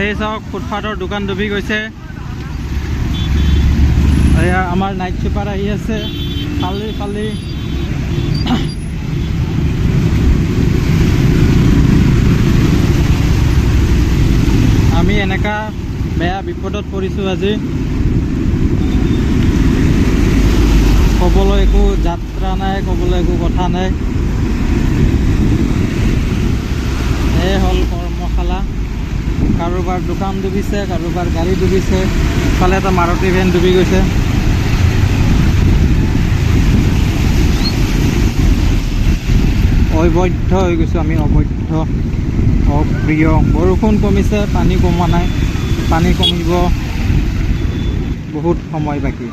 এই চাওক ফুটপাথৰ দোকান ডুবি গৈছে। এয়া আমাৰ নাইট চুপাৰ আহি আছে ফালি ফালি। আমি এনেকা বেয়া বিপদত পৰিছোঁ আজি। ক'বলৈ একো যাত্ৰা নাই, ক'বলৈ একো কথা নাই। এই হ'ল কৰ্মশালা। কাৰোবাৰ দোকান ডুবিছে, কাৰোবাৰ গাড়ী ডুবিছে। ইফালে এটা মাৰুতি ভেন ডুবি গৈছে। অবৈধ হৈ গৈছোঁ আমি, অবৈধ অপ্ৰিয়। বৰষুণ কমিছে, পানী কমা নাই। পানী কমিব বহুত সময় বাকী।